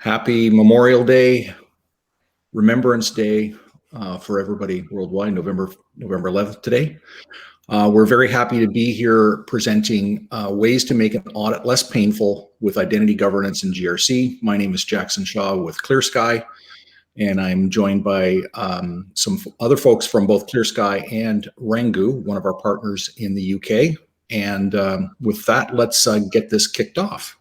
Happy Memorial Day, Remembrance Day for everybody worldwide, November 11th today. We're very happy to be here presenting ways to make an audit less painful with Identity Governance and GRC. My name is Jackson Shaw with Skye, and I'm joined by some other folks from both Skye and Wrangu, one of our partners in the UK. And with that, let's get this kicked off.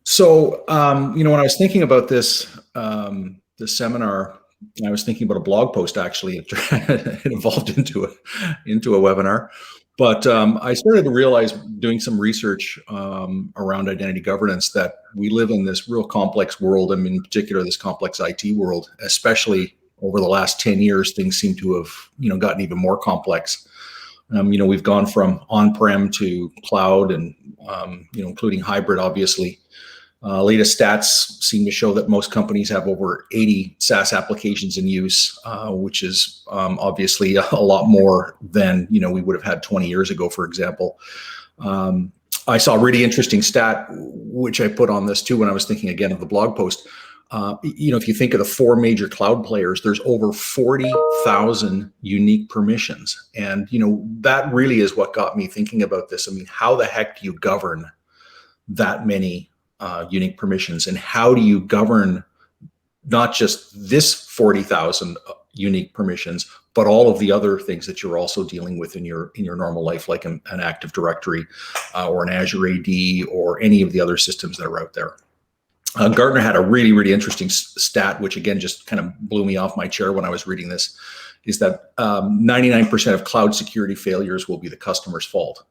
So, when I was thinking about this seminar, I was thinking about a blog post. Actually, it evolved into a webinar. But I started to realize, doing some research around identity governance, that we live in this real complex world, and in particular, this complex IT world. Especially over the last 10 years, things seem to have gotten even more complex. We've gone from on-prem to cloud, and including hybrid, obviously. Latest stats seem to show that most companies have over 80 SaaS applications in use, which is obviously a lot more than we would have had 20 years ago, for example. I saw a really interesting stat, which I put on this too when I was thinking again of the blog post. If you think of the four major cloud players, there's over 40,000 unique permissions. And, that really is what got me thinking about this. I mean, how the heck do you govern that many unique permissions, and how do you govern not just this 40,000 unique permissions, but all of the other things that you're also dealing with in your normal life, like an Active Directory or an Azure AD or any of the other systems that are out there. Gartner had a really, really interesting stat, which again just kind of blew me off my chair when I was reading this, is that 99% of cloud security failures will be the customer's fault.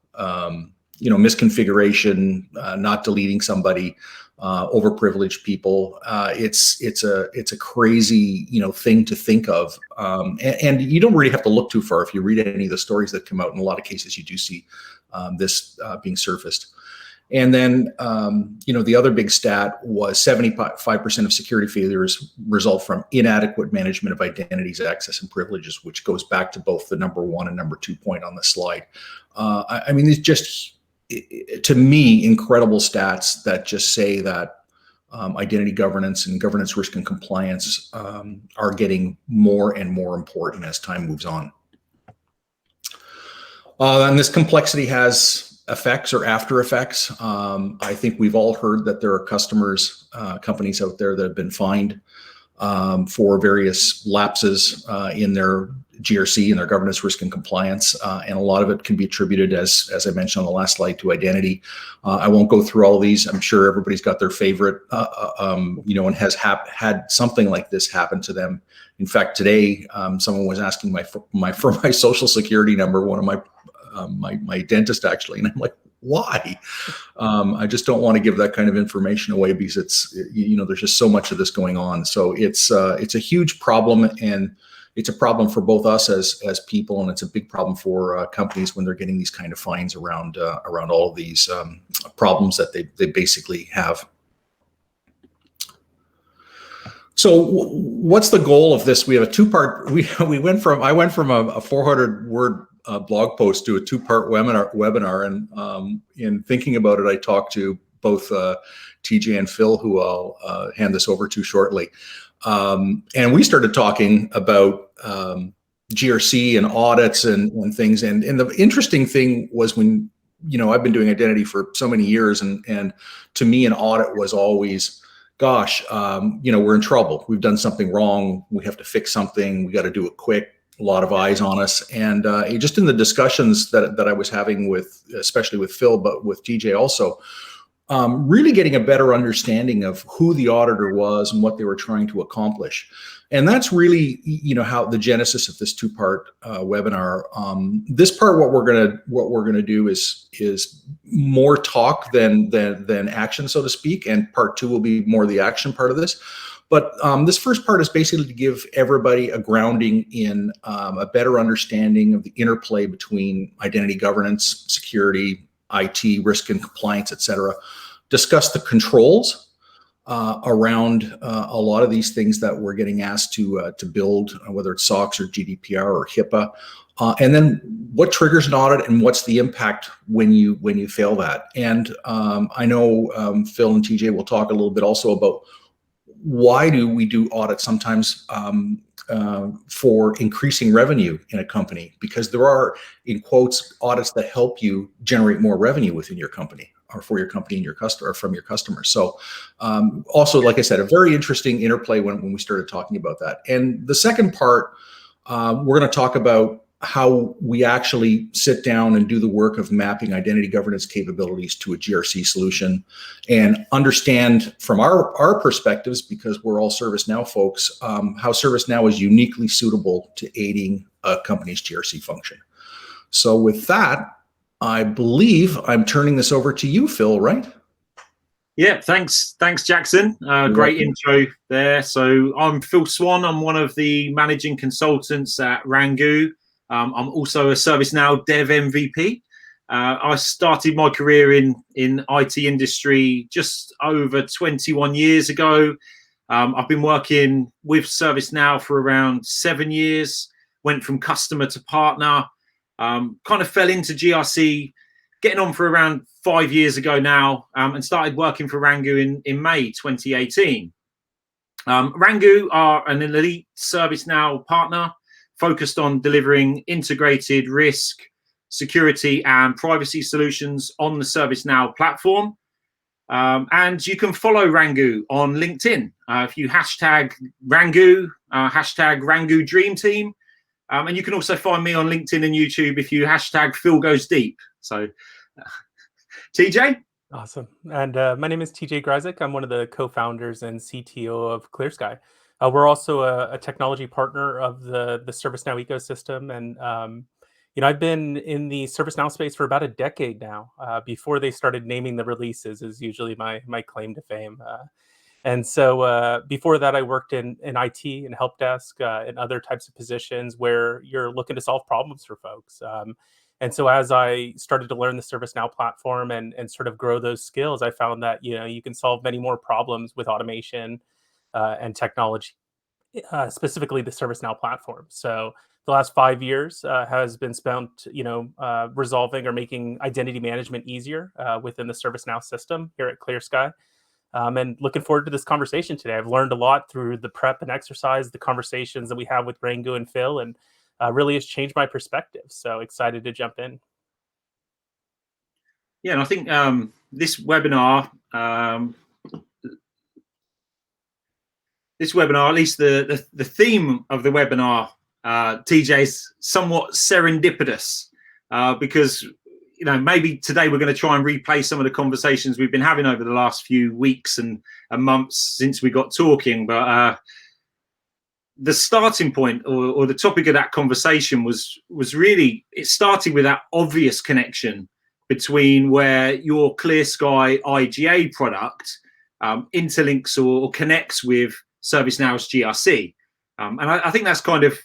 Misconfiguration, not deleting somebody, overprivileged people. It's a crazy thing to think of, and you don't really have to look too far. If you read any of the stories that come out, in a lot of cases you do see this being surfaced. And then the other big stat was 75% of security failures result from inadequate management of identities, access, and privileges, which goes back to both the number 1 and number 2 point on the slide. I mean, it's just, to me, incredible stats that just say that identity governance and governance risk and compliance are getting more and more important as time moves on. And this complexity has effects or after effects. I think we've all heard that there are companies out there that have been fined for various lapses in their GRC and their governance risk and compliance, and a lot of it can be attributed, as I mentioned on the last slide, to identity. I won't go through all of these. I'm sure everybody's got their favorite, and has had something like this happen to them. In fact, today someone was asking for my social security number, one of my dentist actually, and I'm like, why? I just don't want to give that kind of information away, because it's there's just so much of this going on. So it's a huge problem, and it's a problem for both us as people, and it's a big problem for companies when they're getting these kind of fines around all of these problems that they basically have. So what's the goal of this? We have a two-part. I went from a 400-word blog post to a two-part webinar, and in thinking about it, I talked to both TJ and Phil, who I'll hand this over to shortly. And we started talking about GRC and audits and things. And the interesting thing was, when, I've been doing identity for so many years, and to me, an audit was always, gosh, we're in trouble. We've done something wrong. We have to fix something. We got to do it quick. A lot of eyes on us. And just in the discussions that I was having especially with Phil, but with TJ also, really getting a better understanding of who the auditor was and what they were trying to accomplish. And that's really, how the genesis of this two-part webinar. This part, what we're gonna do is more talk than action, so to speak. And part 2 will be more the action part of this. But this first part is basically to give everybody a grounding in a better understanding of the interplay between identity governance, security, IT, risk and compliance, et cetera. Discuss the controls around a lot of these things that we're getting asked to build, whether it's SOX or GDPR or HIPAA. And then what triggers an audit and what's the impact when you fail that. And I know Phil and TJ will talk a little bit also about why do we do audits sometimes for increasing revenue in a company, because there are, in quotes, audits that help you generate more revenue within your company or for your company and your customer, or from your customers. So also, like I said, a very interesting interplay when we started talking about that. And the second part, we're going to talk about how we actually sit down and do the work of mapping identity governance capabilities to a GRC solution, and understand from our perspectives, because we're all ServiceNow folks, how ServiceNow is uniquely suitable to aiding a company's GRC function. So with that, I believe I'm turning this over to you, Phil, right? Yeah, thanks, Jackson. Great intro there. So I'm Phil Swan. I'm one of the managing consultants at Wrangu. I'm also a ServiceNow Dev MVP. I started my career in IT industry just over 21 years ago. I've been working with ServiceNow for around 7 years, went from customer to partner, kind of fell into GRC, getting on for around 5 years ago now, and started working for Wrangu in May 2018. Wrangu are an elite ServiceNow partner focused on delivering integrated risk, security, and privacy solutions on the ServiceNow platform. And you can follow Wrangu on LinkedIn. If you hashtag Wrangu, hashtag Wrangu Dream Team. And you can also find me on LinkedIn and YouTube if you hashtag Phil Goes Deep. So, TJ? Awesome. And my name is TJ Gryzik. I'm one of the co-founders and CTO of Skye. We're also a technology partner of the ServiceNow ecosystem. And, I've been in the ServiceNow space for about a decade now. Before they started naming the releases is usually my claim to fame. And so before that, I worked in IT and help desk and other types of positions where you're looking to solve problems for folks. And so as I started to learn the ServiceNow platform and sort of grow those skills, I found that, you can solve many more problems with automation and technology, specifically the ServiceNow platform. So the last 5 years has been spent, resolving or making identity management easier within the ServiceNow system here at Skye. And looking forward to this conversation today. I've learned a lot through the prep and exercise, the conversations that we have with Wrangu and Phil, and really has changed my perspective. So excited to jump in. Yeah, and I think this webinar, at least the theme of the webinar, TJ, is somewhat serendipitous because maybe today we're going to try and replay some of the conversations we've been having over the last few weeks and months since we got talking. But the starting point or the topic of that conversation was really, it started with that obvious connection between where your Skye IGA product interlinks or connects with ServiceNow's GRC. And I think that's kind of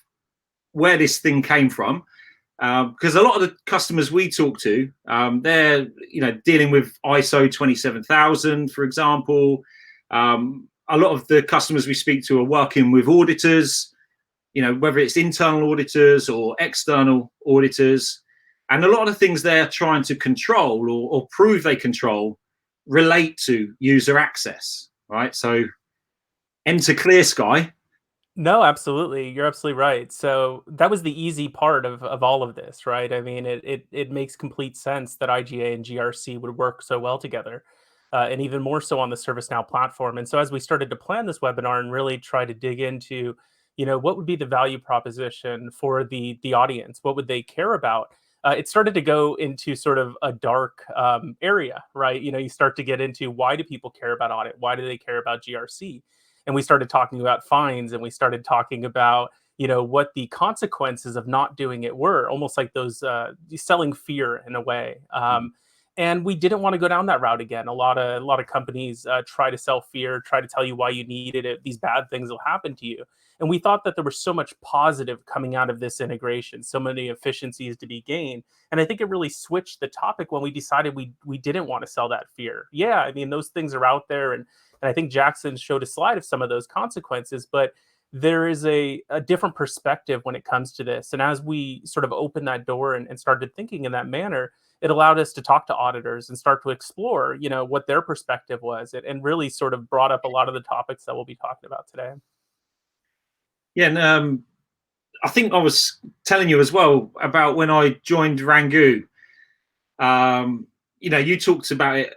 where this thing came from. Because a lot of the customers we talk to, they're dealing with ISO 27000, for example. A lot of the customers we speak to are working with auditors, whether it's internal auditors or external auditors. And a lot of the things they're trying to control or prove they control relate to user access, right? So enter Skye. No, absolutely. You're absolutely right. So that was the easy part of all of this, right? I mean, it makes complete sense that IGA and GRC would work so well together, and even more so on the ServiceNow platform. And so as we started to plan this webinar and really try to dig into, what would be the value proposition for the audience? What would they care about? It started to go into sort of a dark area, right? You start to get into, why do people care about audit? Why do they care about GRC? And we started talking about fines, and we started talking about, what the consequences of not doing it were, almost like those selling fear in a way. And we didn't want to go down that route again. A lot of companies try to sell fear, try to tell you why you needed it. These bad things will happen to you. And we thought that there was so much positive coming out of this integration, so many efficiencies to be gained. And I think it really switched the topic when we decided we didn't want to sell that fear. Yeah, I mean, those things are out there. And I think Jackson showed a slide of some of those consequences, but there is a different perspective when it comes to this. And as we sort of opened that door and started thinking in that manner, it allowed us to talk to auditors and start to explore, what their perspective was, and really sort of brought up a lot of the topics that we'll be talking about today. Yeah, and I think I was telling you as well about when I joined Wrangu. You talked about it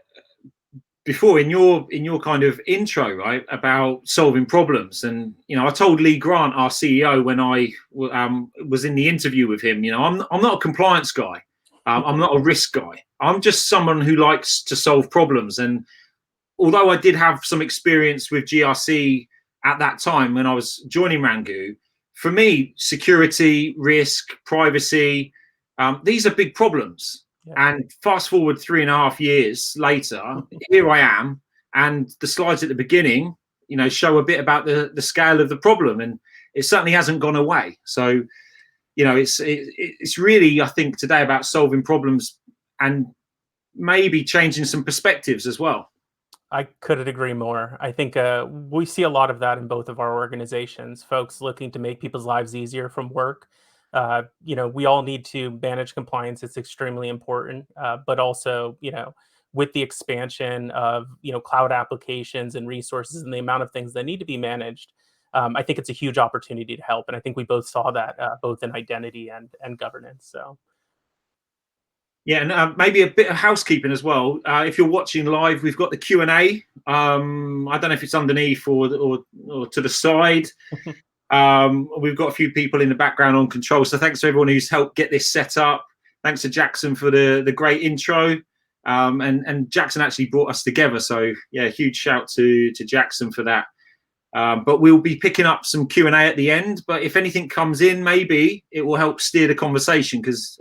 before in your kind of intro, right, about solving problems. And I told Lee Grant, our CEO, when I was in the interview with him, I'm not a compliance guy. I'm not a risk guy. I'm just someone who likes to solve problems. And although I did have some experience with GRC at that time when I was joining Wrangu, for me, security, risk, privacy, these are big problems. Yeah. And fast forward 3.5 years later, here I am, and the slides at the beginning, show a bit about the scale of the problem, and it certainly hasn't gone away. So, it's really, I think, today about solving problems and maybe changing some perspectives as well. I couldn't agree more. I think we see a lot of that in both of our organizations, folks looking to make people's lives easier from work. We all need to manage compliance. It's extremely important, but also, with the expansion of, cloud applications and resources and the amount of things that need to be managed, I think it's a huge opportunity to help. And I think we both saw that both in identity and governance. So. Yeah, and maybe a bit of housekeeping as well. If you're watching live, we've got the Q&A. I don't know if it's underneath or to the side. We've got a few people in the background on control. So thanks to everyone who's helped get this set up. Thanks to Jackson for the great intro. And Jackson actually brought us together. So yeah, huge shout to Jackson for that. But we'll be picking up some Q&A at the end. But if anything comes in, maybe it will help steer the conversation, because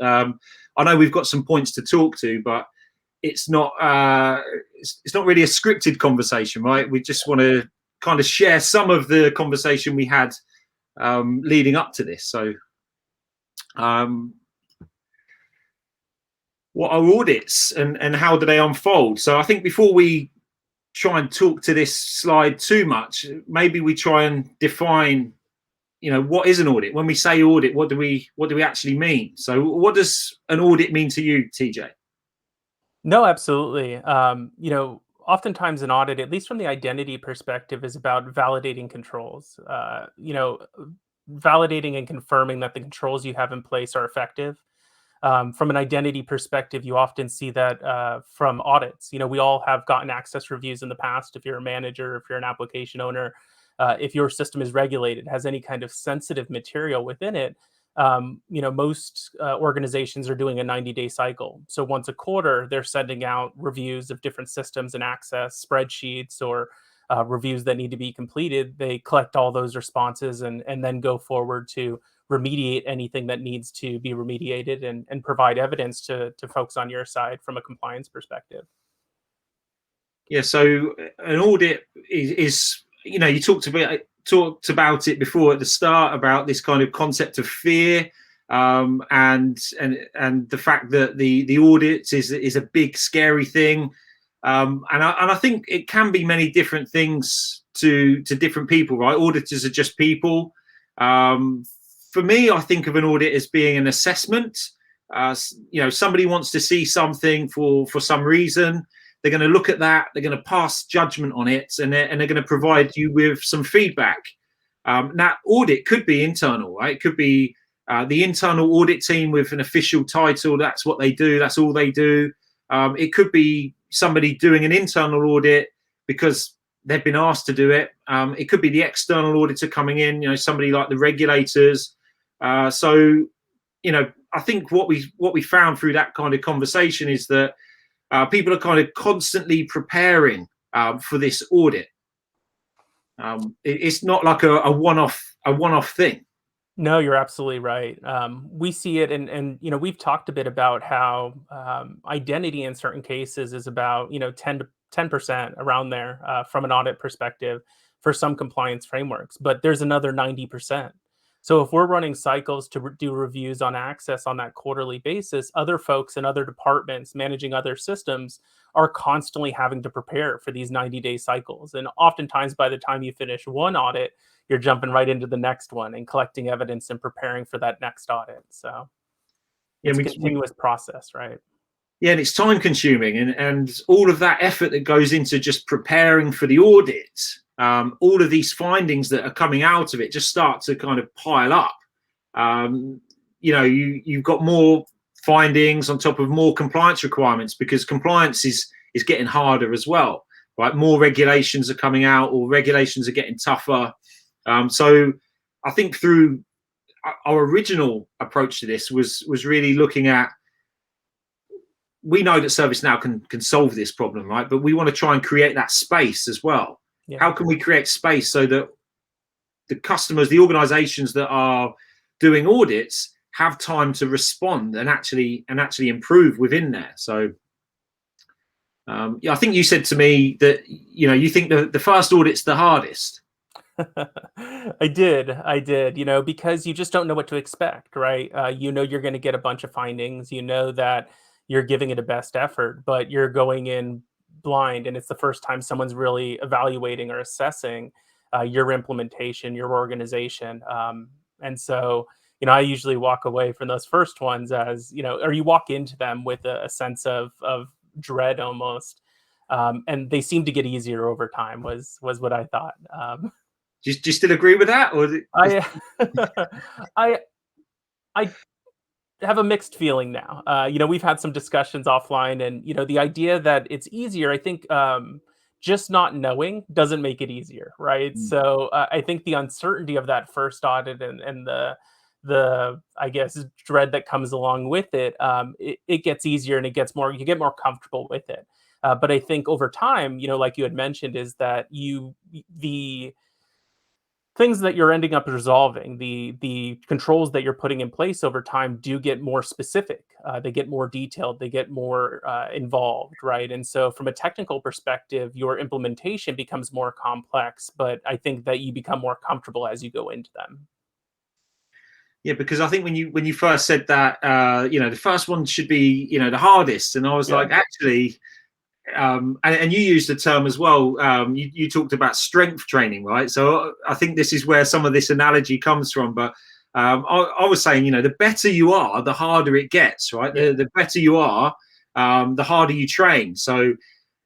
I know we've got some points to talk to, but it's not really a scripted conversation, right? We just want to kind of share some of the conversation we had leading up to this. So what are audits and how do they unfold? So I think before we try and talk to this slide too much, maybe we try and define, what is an audit? When we say audit, what do we actually mean? So what does an audit mean to you, TJ? No, absolutely. Oftentimes an audit, at least from the identity perspective, is about validating controls, validating and confirming that the controls you have in place are effective. From an identity perspective, you often see that from audits. We all have gotten access reviews in the past. If you're a manager, if you're an application owner, if your system is regulated, has any kind of sensitive material within it, most organizations are doing a 90-day cycle. So once a quarter, they're sending out reviews of different systems and access spreadsheets or reviews that need to be completed. They collect all those responses and then go forward to remediate anything that needs to be remediated and provide evidence to folks on your side from a compliance perspective. Yeah, so an audit is you talked about it before at the start, about this kind of concept of fear, and the fact that the audit is a big scary thing, and I think it can be many different things to different people, right? Auditors are just people. For me, I think of an audit as being an assessment. Somebody wants to see something for some reason. They're going to look at that. They're going to pass judgment on it, and they're going to provide you with some feedback. Now, audit could be internal, right? It could be the internal audit team with an official title. That's what they do. That's all they do. It could be somebody doing an internal audit because they've been asked to do it. It could be the external auditor coming in. Somebody like the regulators. So, I think what we found through that kind of conversation is that people are kind of constantly preparing for this audit. It's not like a one-off thing. No, you're absolutely right. We see it, and we've talked a bit about how identity in certain cases is about 10% around there from an audit perspective for some compliance frameworks, but there's another 90%. So if we're running cycles to do reviews on access on that quarterly basis, other folks in other departments managing other systems are constantly having to prepare for these 90-day cycles. And oftentimes by the time you finish one audit, you're jumping right into the next one and collecting evidence and preparing for that next audit. So it's a continuous process, right? Yeah, and it's time consuming, and all of that effort that goes into just preparing for the audit, all of these findings that are coming out of it just start to kind of pile up. You've got more findings on top of more compliance requirements, because compliance is getting harder as well, right? More regulations are coming out, or regulations are getting tougher. So I think through our original approach to this was really looking at, we know that ServiceNow can solve this problem, right? But we want to try and create that space as well. Yeah. How can we create space so that the customers, the organizations that are doing audits, have time to respond and actually improve within there? So I think you said to me that you think the first audit's the hardest. I did, because you just don't know what to expect, right? You're going to get a bunch of findings, that you're giving it a best effort, but you're going in blind, and it's the first time someone's really evaluating or assessing your implementation, your organization. And so, I usually walk away from those first ones as, or you walk into them with a sense of dread almost. And they seem to get easier over time was what I thought. Do you still agree with that? Or I have a mixed feeling now. We've had some discussions offline, and the idea that it's easier, I think just not knowing doesn't make it easier, right? So I think the uncertainty of that first audit and the I guess dread that comes along with it, it gets easier, and you get more comfortable with it. But I think over time, like you had mentioned, is that the things that you're ending up resolving, the controls that you're putting in place over time do get more specific. They get more detailed. They get more involved, right? And so from a technical perspective, your implementation becomes more complex, but I think that you become more comfortable as you go into them. Yeah, because I think when you first said that, the first one should be, the hardest. And I was like, actually, and you used the term as well. You talked about strength training, right? So I think this is where some of this analogy comes from. But I was saying, the better you are, the harder it gets, right? The better you are, the harder you train. So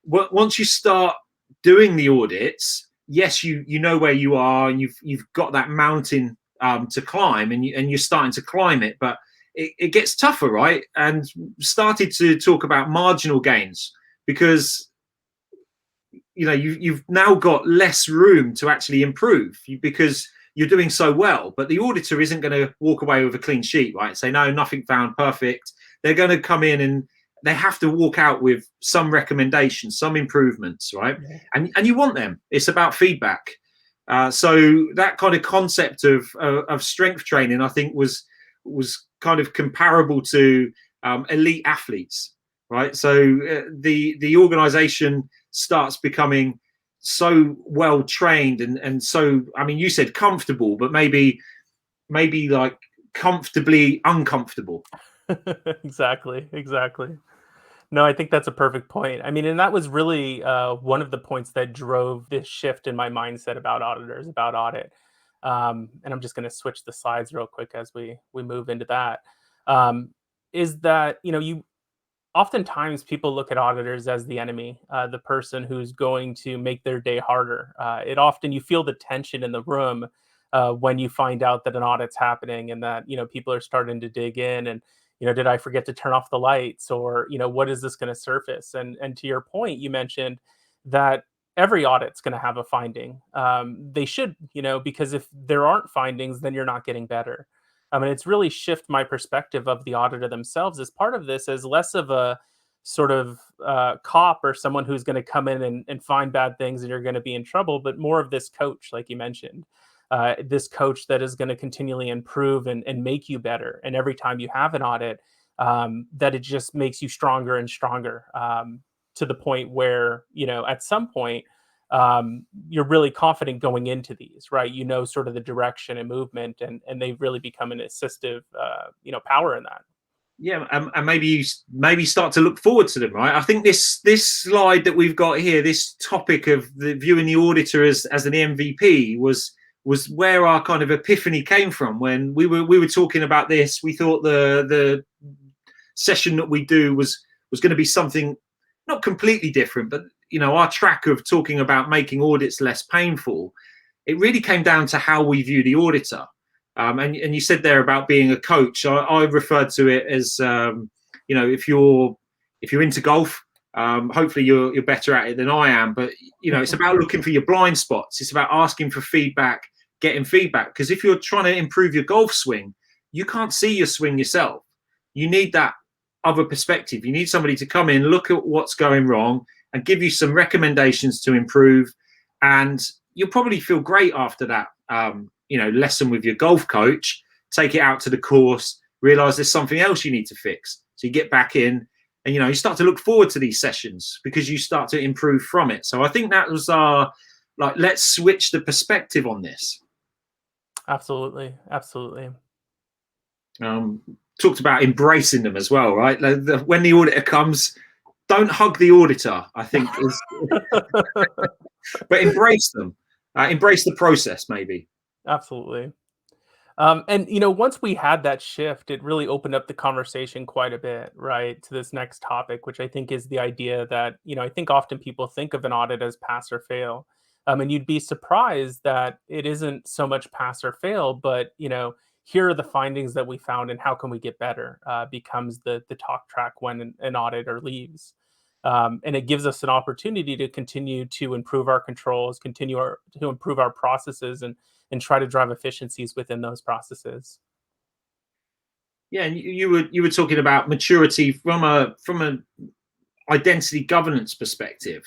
once you start doing the audits, yes, you know where you are, and you've got that mountain to climb, and you're starting to climb it. But it gets tougher, right? And started to talk about marginal gains, because you've now got less room to actually improve because you're doing so well. But the auditor isn't going to walk away with a clean sheet, right? Say, no, nothing found, perfect. They're going to come in and they have to walk out with some recommendations, some improvements, right? And you want them. It's about feedback. So that kind of concept of strength training, I think, was kind of comparable to elite athletes. Right, so the organization starts becoming so well trained and so, I mean, you said comfortable, but maybe like comfortably uncomfortable. Exactly. No, I think that's a perfect point. I mean, and that was really one of the points that drove this shift in my mindset about auditors, about audit. And I'm just going to switch the slides real quick as we move into that. Is that oftentimes people look at auditors as the enemy, the person who's going to make their day harder. You feel the tension in the room when you find out that an audit's happening, and that people are starting to dig in, and did I forget to turn off the lights, or what is this going to surface? And to your point, you mentioned that every audit's going to have a finding. They should, because if there aren't findings, then you're not getting better. I mean, it's really shift my perspective of the auditor themselves as part of this, as less of a sort of cop or someone who's going to come in and find bad things and you're going to be in trouble, but more of this coach, like you mentioned, this coach that is going to continually improve and make you better. And every time you have an audit, that it just makes you stronger and stronger, to the point where, at some point, you're really confident going into these, right? Sort of the direction and movement, and they've really become an assistive, power in that. Yeah, and maybe start to look forward to them, right? I think this slide that we've got here, this topic of the viewing the auditor as an MVP was where our kind of epiphany came from. When we were talking about this, we thought the session that we do was going to be something not completely different, but our track of talking about making audits less painful, it really came down to how we view the auditor. And you said there about being a coach. I referred to it as, if you're into golf, hopefully you're better at it than I am. But it's about looking for your blind spots. It's about asking for feedback, getting feedback. Because if you're trying to improve your golf swing, you can't see your swing yourself. You need that other perspective. You need somebody to come in, look at what's going wrong, and give you some recommendations to improve. And you'll probably feel great after that. Lesson with your golf coach, take it out to the course, realize there's something else you need to fix. So you get back in and, you start to look forward to these sessions because you start to improve from it. So I think that was let's switch the perspective on this. Absolutely. Absolutely. Talked about embracing them as well, right? When the auditor comes, don't hug the auditor, I think is, but embrace them, embrace the process maybe. Absolutely. And once we had that shift, it really opened up the conversation quite a bit, right, to this next topic, which I think is the idea that, I think often people think of an audit as pass or fail. And you'd be surprised that it isn't so much pass or fail, but, here are the findings that we found and how can we get better becomes the talk track when an auditor leaves. And it gives us an opportunity to continue to improve our controls, to improve our processes and try to drive efficiencies within those processes. Yeah, and you were talking about maturity from a identity governance perspective,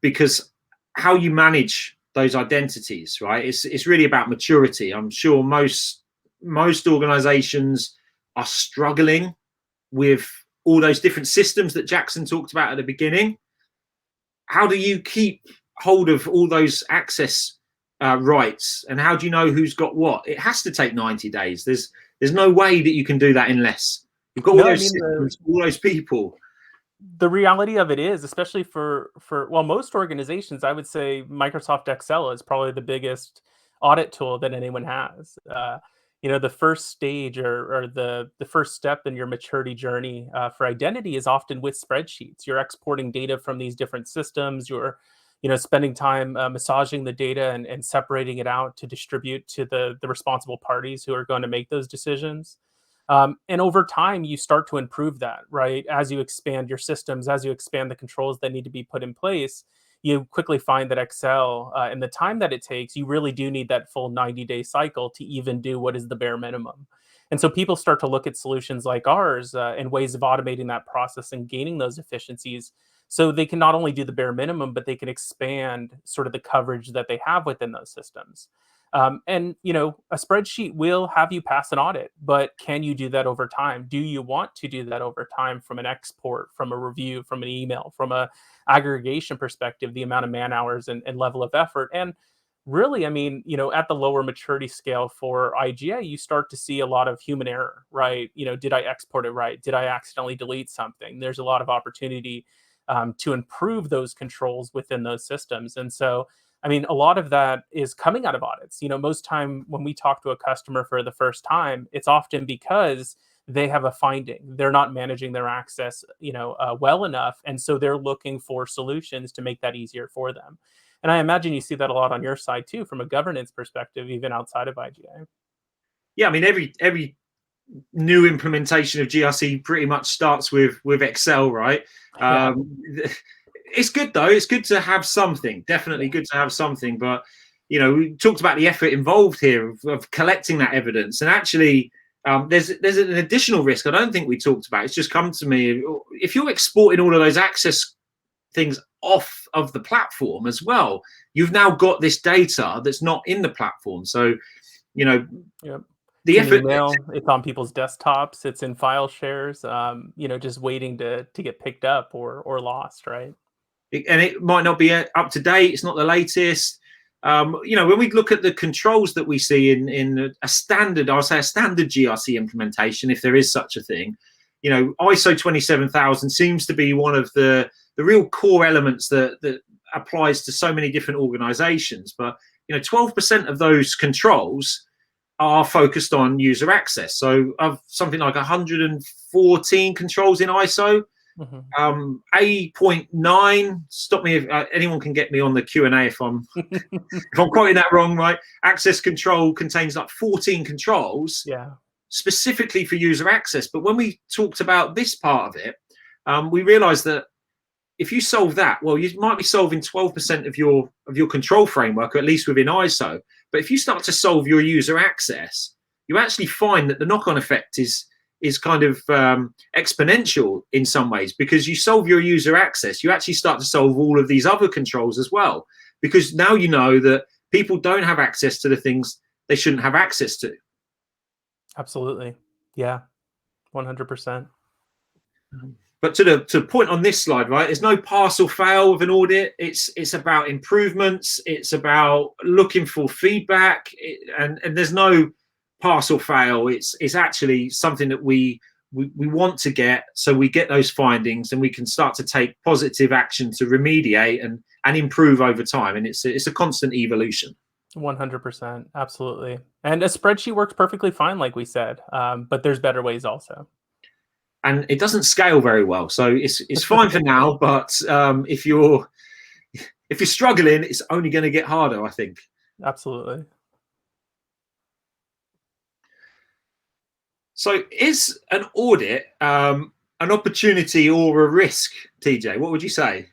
because how you manage those identities, right? It's really about maturity. I'm sure most organizations are struggling with all those different systems that Jackson talked about at the beginning. How do you keep hold of all those access rights, and how do you know who's got what? It has to take 90 days. There's no way that you can do that unless you've got all those systems, all those people. The reality of it is, especially for most organizations, I would say Microsoft Excel is probably the biggest audit tool that anyone has. The first stage or the first step in your maturity journey for identity is often with spreadsheets. You're exporting data from these different systems. You're spending time massaging the data and separating it out to distribute to the responsible parties who are going to make those decisions. And over time, you start to improve that, right? As you expand your systems, as you expand the controls that need to be put in place, you quickly find that Excel and the time that it takes, you really do need that full 90-day cycle to even do what is the bare minimum. And so people start to look at solutions like ours and ways of automating that process and gaining those efficiencies. So they can not only do the bare minimum, but they can expand sort of the coverage that they have within those systems. And a spreadsheet will have you pass an audit, but can you do that over time? Do you want to do that over time from an export, from a review, from an email, from a aggregation perspective, the amount of man hours and level of effort? And really, at the lower maturity scale for IGA, you start to see a lot of human error, right? Did I export it right? Did I accidentally delete something? There's a lot of opportunity to improve those controls within those systems. And so, a lot of that is coming out of audits. Most time when we talk to a customer for the first time, it's often because they have a finding. They're not managing their access, well enough. And so they're looking for solutions to make that easier for them. And I imagine you see that a lot on your side too, from a governance perspective, even outside of IGA. Yeah, every new implementation of GRC pretty much starts with Excel, right? Yeah. It's good though. It's good to have something. Definitely good to have something. But we talked about the effort involved here of collecting that evidence, and actually, there's an additional risk I don't think we talked about. It's just come to me. If you're exporting all of those access things off of the platform as well, you've now got this data that's not in the platform. So, Yep. The effort, email, it's on people's desktops, it's in file shares, just waiting to get picked up or lost, right? And it might not be up to date. It's not the latest. When we look at the controls that we see in a standard, I'll say a standard GRC implementation, if there is such a thing, ISO 27000 seems to be one of the real core elements that applies to so many different organizations. But 12% of those controls are focused on user access. So of something like 114 controls in ISO, 8.9, stop me if anyone can get me on the Q&A if I'm if I'm quoting that wrong, right? Access control contains like 14 controls specifically for user access. But when we talked about this part of it, we realized that if you solve that, well, you might be solving 12% of your control framework, or at least within ISO. But if you start to solve your user access, you actually find that the knock-on effect is kind of exponential in some ways, because you solve your user access, you actually start to solve all of these other controls as well, because now you know that people don't have access to the things they shouldn't have access to. Absolutely. Yeah, 100%. But to the point on this slide, right, there's no pass or fail with an audit. It's about improvements. It's about looking for feedback, and there's no pass or fail. It's actually something that we want to get, so we get those findings and we can start to take positive action to remediate and improve over time. And it's a constant evolution. 100%. Absolutely. And a spreadsheet works perfectly fine, like we said, but there's better ways also. And it doesn't scale very well, so it's fine for now. But if you're struggling, it's only going to get harder, I think. Absolutely. So, is an audit an opportunity or a risk, TJ? What would you say?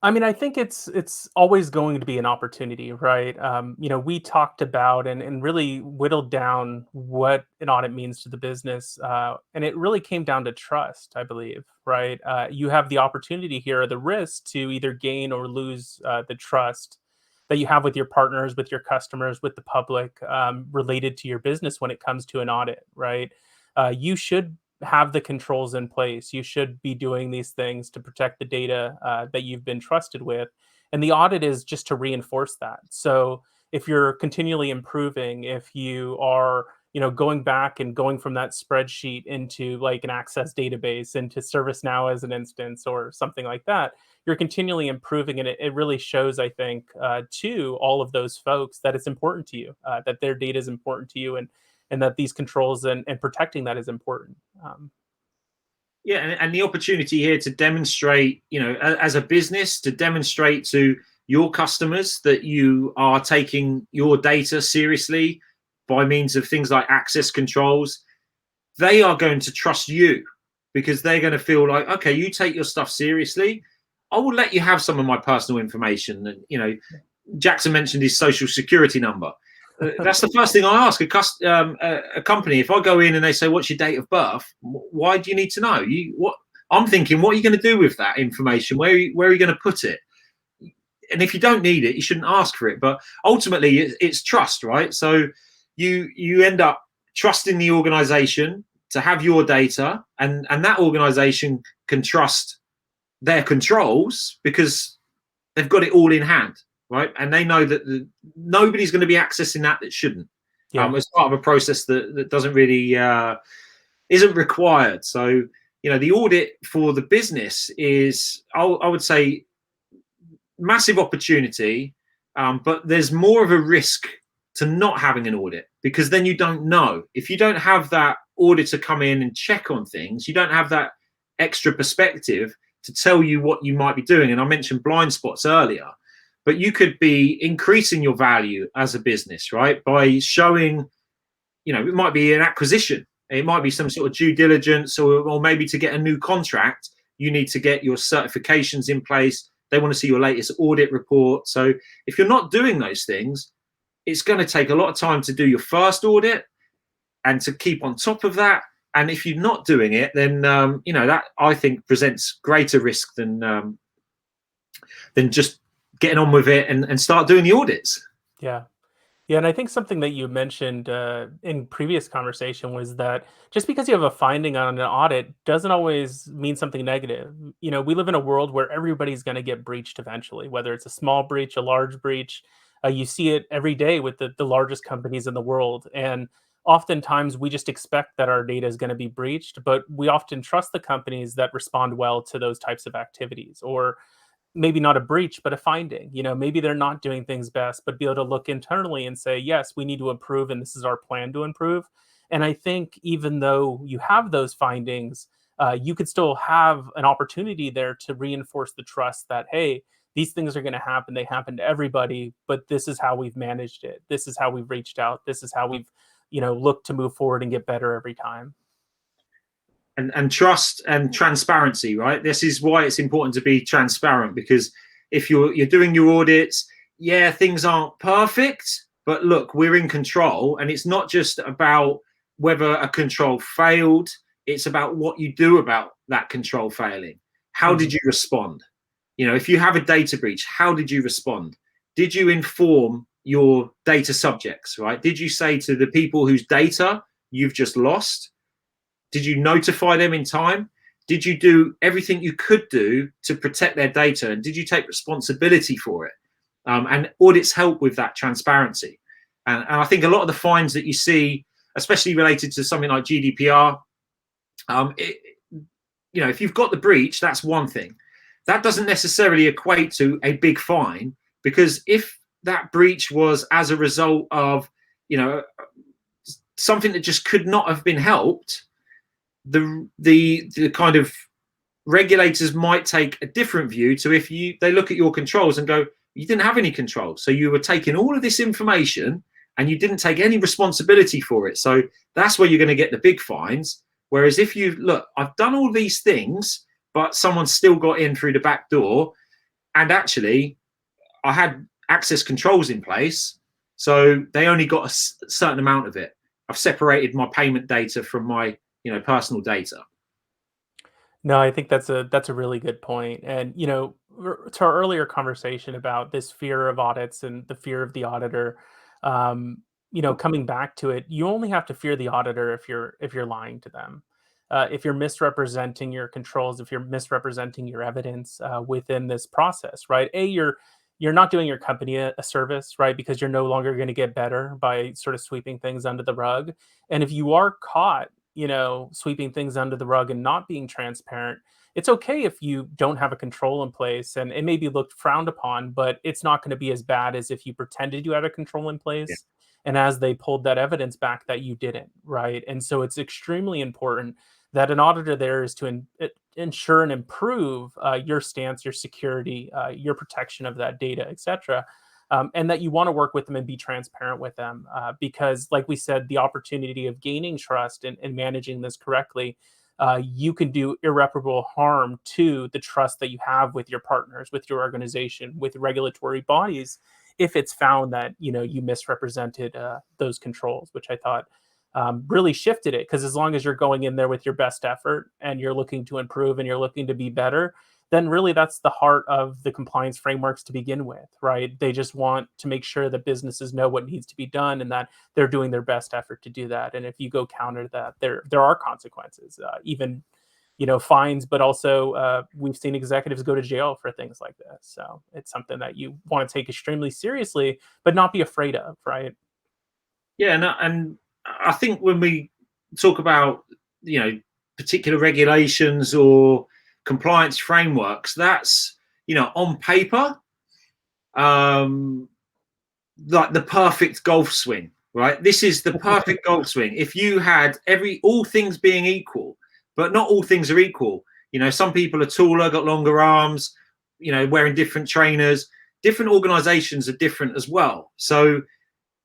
I mean, I think it's always going to be an opportunity, right? We talked about and really whittled down what an audit means to the business, and it really came down to trust, I believe, right? You have the opportunity here, or the risk to either gain or lose the trust that you have with your partners, with your customers, with the public, related to your business when it comes to an audit, right? You should have the controls in place. You should be doing these things to protect the data that you've been trusted with. And the audit is just to reinforce that. So if you're continually improving, if you are, going back and going from that spreadsheet into like an Access database, into ServiceNow as an instance or something like that, you're continually improving. And it really shows, I think, to all of those folks that it's important to you, that their data is important to you, and that these controls and protecting that is important. And the opportunity here to demonstrate, as a business, to demonstrate to your customers that you are taking your data seriously by means of things like access controls. They are going to trust you because they're going to feel like, okay, you take your stuff seriously. I will let you have some of my personal information. And, Jackson mentioned his social security number. That's the first thing I ask a company. If I go in and they say, "What's your date of birth?" Why do you need to know? I'm thinking, what are you going to do with that information? Where are you going to put it? And if you don't need it, you shouldn't ask for it. But ultimately, it's trust, right? So you end up trusting the organization to have your data, and that organization can trust their controls because they've got it all in hand. Right, and they know that nobody's going to be accessing that shouldn't. As part of a process that doesn't really isn't required. So the audit for the business is, I would say, massive opportunity, but there's more of a risk to not having an audit, because then you don't know. If you don't have that auditor come in and check on things, you don't have that extra perspective to tell you what you might be doing. And I mentioned blind spots earlier. But you could be increasing your value as a business, right? By showing, it might be an acquisition. It might be some sort of due diligence, or maybe to get a new contract, you need to get your certifications in place. They want to see your latest audit report. So if you're not doing those things, it's going to take a lot of time to do your first audit and to keep on top of that. And if you're not doing it, then, that I think presents greater risk than just getting on with it and start doing the audits. Yeah. Yeah, and I think something that you mentioned in previous conversation was that just because you have a finding on an audit doesn't always mean something negative. You know, we live in a world where everybody's going to get breached eventually, whether it's a small breach, a large breach. You see it every day with the largest companies in the world. And oftentimes we just expect that our data is going to be breached, but we often trust the companies that respond well to those types of activities, or maybe not a breach, but a finding. You know, maybe they're not doing things best, but be able to look internally and say, yes, we need to improve, and this is our plan to improve. And I think even though you have those findings, you could still have an opportunity there to reinforce the trust that, hey, these things are going to happen. They happen to everybody, but this is how we've managed it. This is how we've reached out. This is how we've, looked to move forward and get better every time. And trust and transparency, right? This is why it's important to be transparent, because if you're doing your audits, yeah, things aren't perfect, but look, we're in control. And it's not just about whether a control failed, it's about what you do about that control failing. How did you respond? If you have a data breach, how did you respond? Did you inform your data subjects, right? Did you say to the people whose data you've just lost, did you notify them in time? Did you do everything you could do to protect their data? And did you take responsibility for it? And audits help with that transparency. And I think a lot of the fines that you see, especially related to something like GDPR, if you've got the breach, that's one thing. That doesn't necessarily equate to a big fine, because if that breach was as a result of, something that just could not have been helped, the kind of regulators might take a different view to if they look at your controls and go, you didn't have any control. So you were taking all of this information and you didn't take any responsibility for it. So that's where you're going to get the big fines. Whereas if you look, I've done all these things, but someone still got in through the back door, and actually I had access controls in place, so they only got a certain amount of it. I've separated my payment data from my personal data. No, I think that's a really good point. And to our earlier conversation about this fear of audits and the fear of the auditor, coming back to it, you only have to fear the auditor if you're lying to them, if you're misrepresenting your controls, if you're misrepresenting your evidence within this process, right? You're not doing your company a service, right? Because you're no longer going to get better by sort of sweeping things under the rug. And if you are caught sweeping things under the rug and not being transparent, it's okay if you don't have a control in place, and it may be looked frowned upon, but it's not going to be as bad as if you pretended you had a control in place. Yeah. And as they pulled that evidence back that you didn't, right? And so it's extremely important that an auditor there is to ensure and improve your stance, your security, your protection of that data, et cetera. And that you want to work with them and be transparent with them, because like we said, the opportunity of gaining trust and managing this correctly, you can do irreparable harm to the trust that you have with your partners, with your organization, with regulatory bodies, if it's found that you misrepresented those controls, which I thought really shifted it. Because as long as you're going in there with your best effort and you're looking to improve and you're looking to be better, then really that's the heart of the compliance frameworks to begin with, right? They just want to make sure that businesses know what needs to be done and that they're doing their best effort to do that. And if you go counter that, there are consequences, even fines, but also we've seen executives go to jail for things like this. So it's something that you want to take extremely seriously, but not be afraid of, right? Yeah, and I think when we talk about particular regulations or compliance frameworks, that's on paper like the perfect golf swing, right? This is the perfect golf swing. If you had all things being equal, but not all things are equal. Some people are taller, got longer arms, wearing different trainers. Different organizations are different as well. So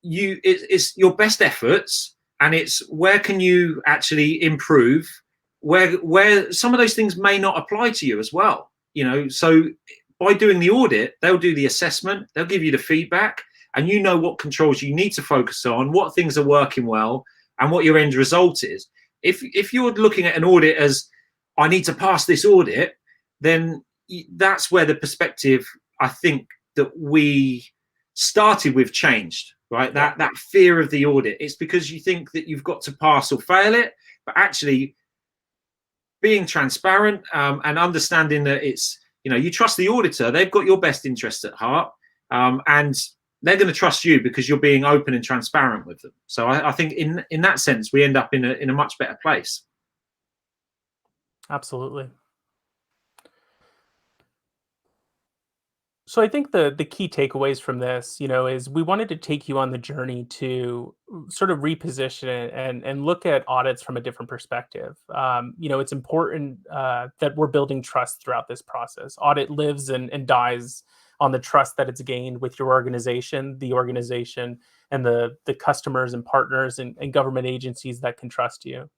it's your best efforts, and it's where can you actually improve, where some of those things may not apply to you as well. So by doing the audit, they'll do the assessment, they'll give you the feedback, and what controls you need to focus on, what things are working well, and what your end result is. If you're looking at an audit as, I need to pass this audit, then that's where the perspective, I think, that we started with changed, right? That fear of the audit. It's because you think that you've got to pass or fail it, but actually being transparent and understanding that it's, you trust the auditor, they've got your best interest at heart, and they're going to trust you because you're being open and transparent with them. So I think in that sense, we end up in a much better place. Absolutely. So I think the key takeaways from this, is we wanted to take you on the journey to sort of reposition it and look at audits from a different perspective. It's important that we're building trust throughout this process. Audit lives and dies on the trust that it's gained with your organization, the organization, and the customers and partners and government agencies that can trust you.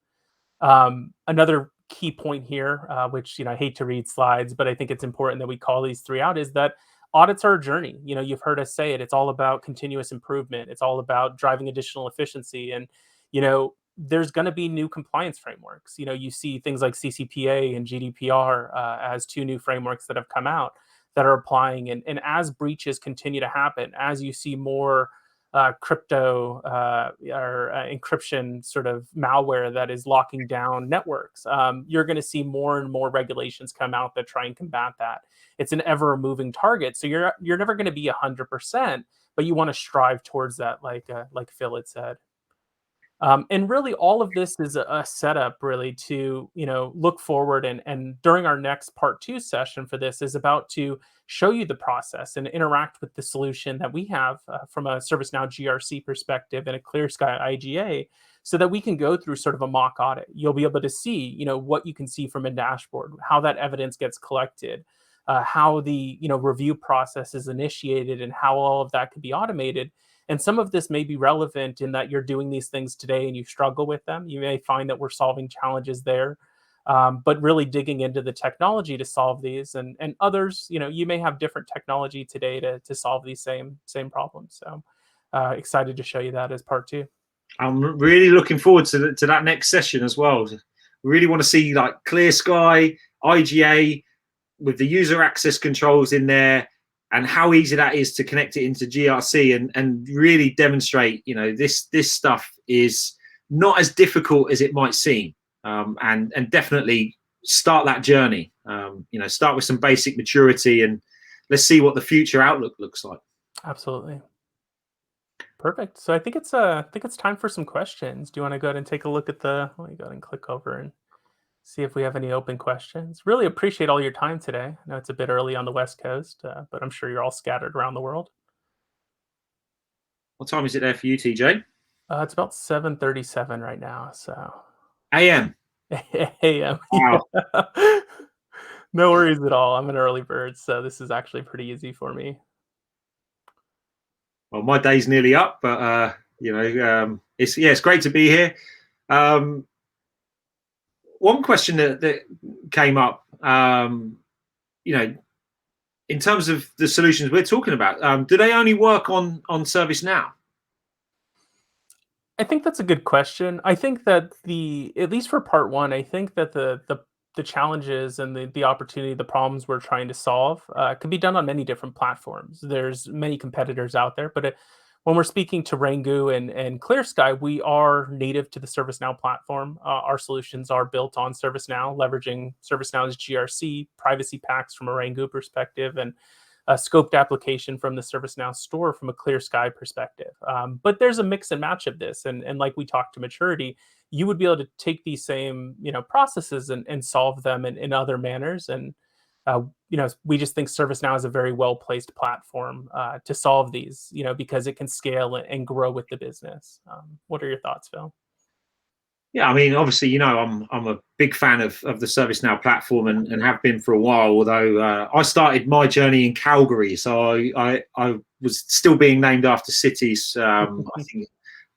Another key point here, which I hate to read slides, but I think it's important that we call these three out, is that audits are a journey. You've heard us say it. It's all about continuous improvement. It's all about driving additional efficiency. And, there's going to be new compliance frameworks. You see things like CCPA and GDPR as two new frameworks that have come out that are applying. And as breaches continue to happen, as you see more crypto or encryption sort of malware that is locking down networks, you're going to see more and more regulations come out that try and combat that. It's an ever moving target. So you're never going to be 100%, but you want to strive towards that, like Phil had said. And really all of this is a setup really to, look forward and during our next part 2 session for this is about to show you the process and interact with the solution that we have from a ServiceNow GRC perspective and a ClearSky IGA so that we can go through sort of a mock audit. You'll be able to see, what you can see from a dashboard, how that evidence gets collected, how the, review process is initiated and how all of that could be automated. And some of this may be relevant in that you're doing these things today and you struggle with them. You may find that we're solving challenges there, but really digging into the technology to solve these. And others, you may have different technology today to solve these same problems. So excited to show you that as part 2. I'm really looking forward to that next session as well. We really want to see like ClearSky, IGA with the user access controls in there, and how easy that is to connect it into GRC and really demonstrate, this stuff is not as difficult as it might seem, and definitely start that journey. Start with some basic maturity and let's see what the future outlook looks like. Absolutely. Perfect. So I think it's time for some questions. Do you want to go ahead and take a look at let me go ahead and click over and see if we have any open questions. Really appreciate all your time today. I know it's a bit early on the West Coast, but I'm sure you're all scattered around the world. What time is it there for you, TJ? It's about 7:37 right now. So AM. AM. Wow. Yeah. No worries at all. I'm an early bird, so this is actually pretty easy for me. Well, my day's nearly up, but it's great to be here. One question that came up, in terms of the solutions we're talking about, do they only work on ServiceNow? I think that's a good question. I think that at least for part 1, I think that the challenges and the opportunity, the problems we're trying to solve can be done on many different platforms. There's many competitors out there, but when we're speaking to Wrangu and ClearSky, we are native to the ServiceNow platform. Our solutions are built on ServiceNow, leveraging ServiceNow's GRC, privacy packs from a Wrangu perspective, and a scoped application from the ServiceNow store from a ClearSky perspective. But there's a mix and match of this. And like we talked to maturity, you would be able to take these same processes and solve them in other manners. And we just think ServiceNow is a very well-placed platform to solve these, because it can scale and grow with the business. What are your thoughts, Phil? Yeah, I mean, obviously, I'm a big fan of the ServiceNow platform and have been for a while. Although I started my journey in Calgary, so I was still being named after cities. I think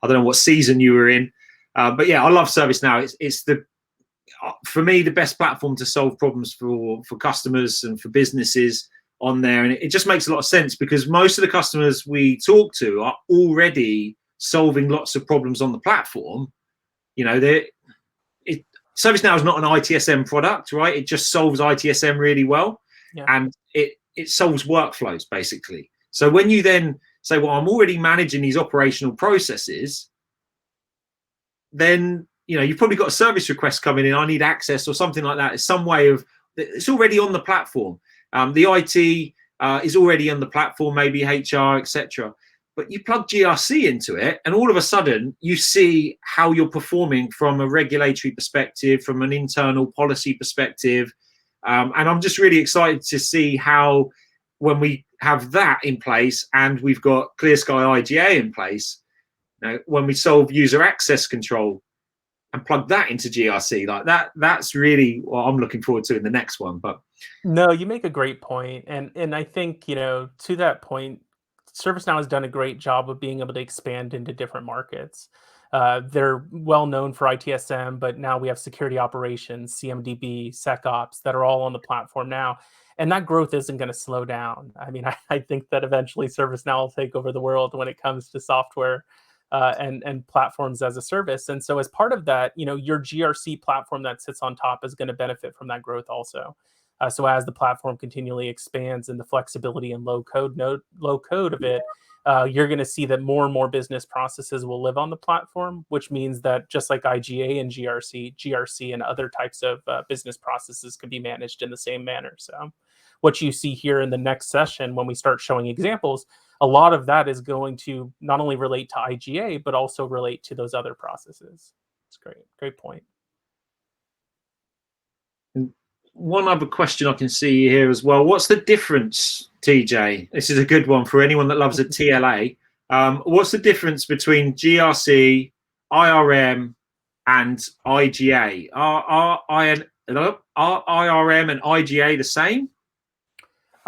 I don't know what season you were in, but yeah, I love ServiceNow. It's for me the best platform to solve problems for customers and for businesses on there, and it just makes a lot of sense because most of the customers we talk to are already solving lots of problems on the platform. ServiceNow is not an ITSM product, right? It just solves ITSM really well, and it solves workflows basically. So when you then say, well, I'm already managing these operational processes, then you've probably got a service request coming in, I need access or something like that. It's some way of, it's already on the platform. The IT is already on the platform, maybe HR, etc. But you plug GRC into it, and all of a sudden you see how you're performing from a regulatory perspective, from an internal policy perspective. And I'm just really excited to see how, when we have that in place and we've got ClearSky IGA in place, when we solve user access control and plug that into GRC, like that's really what I'm looking forward to in the next one. But no, you make a great point. And I think, to that point, ServiceNow has done a great job of being able to expand into different markets. They're well known for ITSM, but now we have security operations, CMDB, SecOps that are all on the platform now. And that growth isn't going to slow down. I mean, I think that eventually ServiceNow will take over the world when it comes to software and platforms as a service. And so as part of that, your GRC platform that sits on top is going to benefit from that growth also. So as the platform continually expands and the flexibility and low code of it, you're going to see that more and more business processes will live on the platform, which means that just like IGA and GRC and other types of business processes can be managed in the same manner. So what you see here in the next session, when we start showing examples, a lot of that is going to not only relate to IGA, but also relate to those other processes. It's great. Great point. One other question I can see here as well. What's the difference, TJ? This is a good one for anyone that loves a TLA. What's the difference between GRC, IRM, and IGA? Are IRM and IGA the same?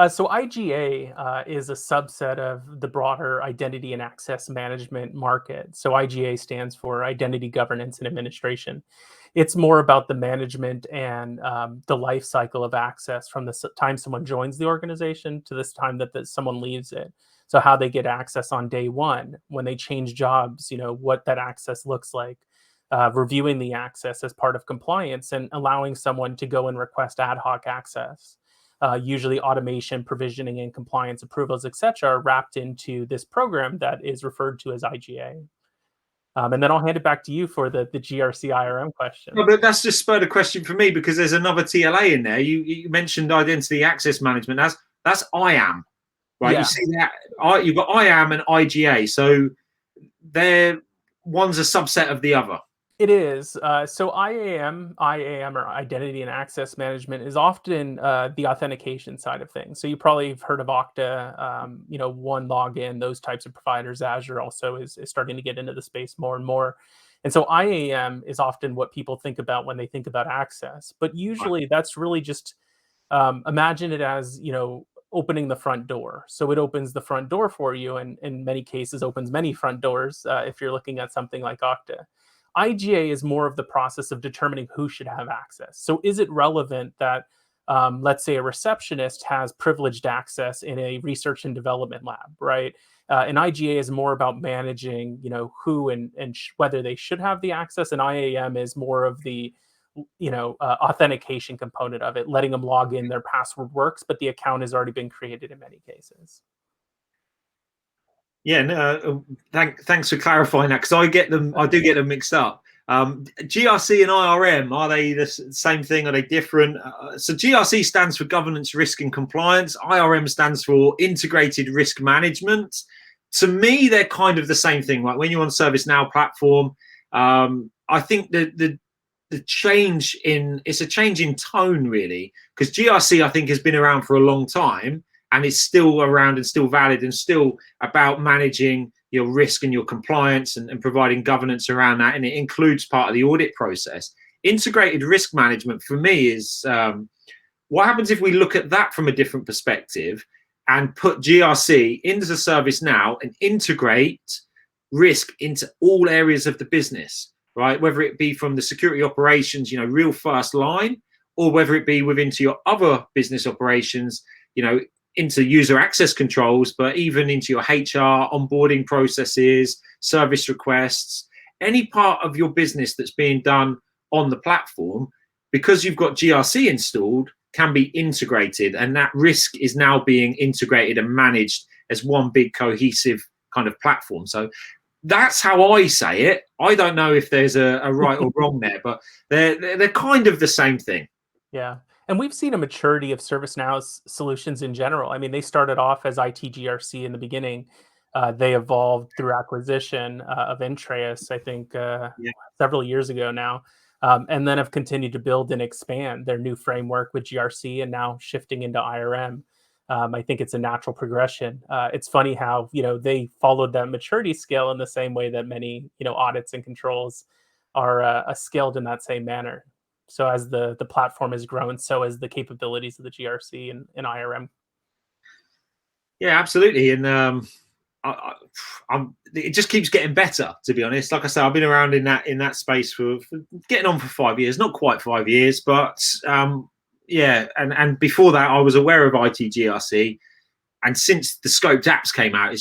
So IGA is a subset of the broader identity and access management market. So IGA stands for Identity Governance and Administration. It's more about the management and the life cycle of access from the time someone joins the organization to this time that someone leaves it. So how they get access on day one, when they change jobs, what that access looks like, reviewing the access as part of compliance and allowing someone to go and request ad hoc access. Usually automation, provisioning, and compliance approvals, et cetera, are wrapped into this program that is referred to as IGA. And then I'll hand it back to you for the GRC IRM question. No, but that's just spurred a question for me because there's another TLA in there. You mentioned identity access management. That's IAM, right? Yeah. You see that you've got IAM and IGA, so one's a subset of the other. It is. So IAM or Identity and Access Management is often the authentication side of things. So you probably have heard of Okta, One Login, those types of providers. Azure also is starting to get into the space more and more. And so IAM is often what people think about when they think about access. But usually that's really just, imagine it as, opening the front door. So it opens the front door for you, and in many cases opens many front doors if you're looking at something like Okta. IGA is more of the process of determining who should have access. So is it relevant that, let's say, a receptionist has privileged access in a research and development lab, right? And IGA is more about managing, who and whether they should have the access. And IAM is more of the, authentication component of it, letting them log in, their password works, but the account has already been created in many cases. Yeah, no, thanks for clarifying that because I do get them mixed up. GRC and IRM, are they the same thing? Are they different? So GRC stands for Governance, Risk and Compliance. IRM stands for Integrated Risk Management. To me, they're kind of the same thing. Like when you're on ServiceNow platform, I think the change it's a change in tone really, because GRC I think has been around for a long time. And it's still around and still valid and still about managing your risk and your compliance and providing governance around that. And it includes part of the audit process. Integrated risk management for me is what happens if we look at that from a different perspective and put GRC into ServiceNow and integrate risk into all areas of the business, right? Whether it be from the security operations, real first line, or whether it be into your other business operations, into user access controls, but even into your HR, onboarding processes, service requests, any part of your business that's being done on the platform, because you've got GRC installed, can be integrated. And that risk is now being integrated and managed as one big cohesive kind of platform. So that's how I say it. I don't know if there's a right or wrong there, but they're kind of the same thing. Yeah. And we've seen a maturity of ServiceNow's solutions in general. I mean, they started off as IT/GRC in the beginning. They evolved through acquisition of Intreus, I think, several years ago now, and then have continued to build and expand their new framework with GRC and now shifting into IRM. I think it's a natural progression. It's funny how, they followed that maturity scale in the same way that many, audits and controls are scaled in that same manner. So as the platform has grown, so as the capabilities of the GRC and IRM. Yeah, absolutely. And it just keeps getting better, to be honest. Like I said, I've been around in that space for getting on for 5 years, not quite 5 years, but yeah. And before that, I was aware of IT/GRC, and since the scoped apps came out,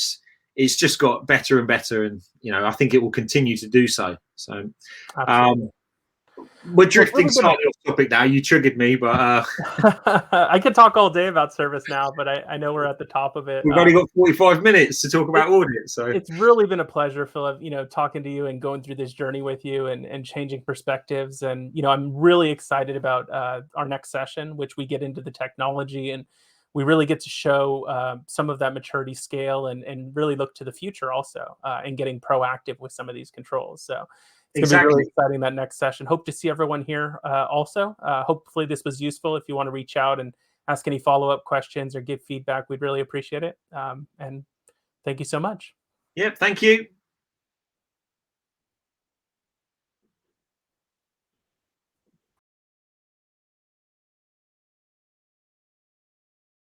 it's just got better and better, and I think it will continue to do so. So. We're drifting slightly off topic now. You triggered me, but I could talk all day about ServiceNow, but I know we're at the top of it. We've only got 45 minutes to talk about audit. So it's really been a pleasure, Philip, talking to you and going through this journey with you and changing perspectives. And, I'm really excited about our next session, which we get into the technology and we really get to show some of that maturity scale and really look to the future also and getting proactive with some of these controls. So it's going to be really exciting, that next session. Hope to see everyone here also. Hopefully this was useful. If you want to reach out and ask any follow-up questions or give feedback, we'd really appreciate it. And thank you so much. Yep, thank you.